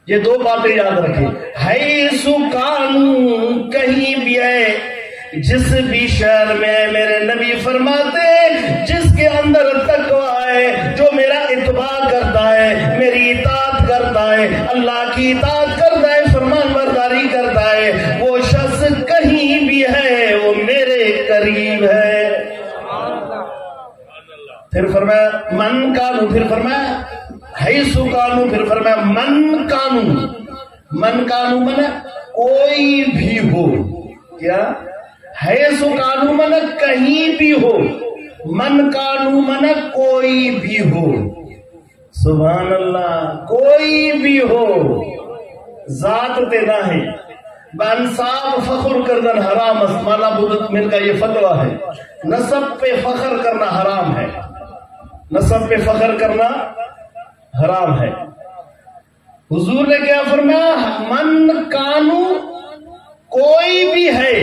یہ دو باتیں یاد رکھیں. حیث کانو کہیں بھی ہے، جس بھی شہر میں میرے نبی فرماتے جس کے اندر تقویٰ ہے، جو میرا اتباع کرتا ہے، میری اطاعت کرتا ہے، اللہ کی اطاعت کرتا ہے، فرمان برداری کرتا ہے، وہ شخص کہیں بھی ہے وہ میرے قریب ہے. پھر فرمایا من کانو، پھر فرمایا حیث کانو، پھر فرمایا من کانو. من کانو من کوئی بھی ہو. کیا؟ حیث کانو من کہیں بھی ہو، من کانو من کوئی بھی ہو. سبحان اللہ. کوئی بھی ہو، ذات دینا ہے. بانصاب فخر کردن حرام است. مولانا بدت مل کا یہ فتویٰ ہے. نسب پہ فخر کرنا حرام ہے، نسب پہ فخر کرنا حرام ہے. حضور نے کیا فرمایا؟ من کانو کوئی بھی ہے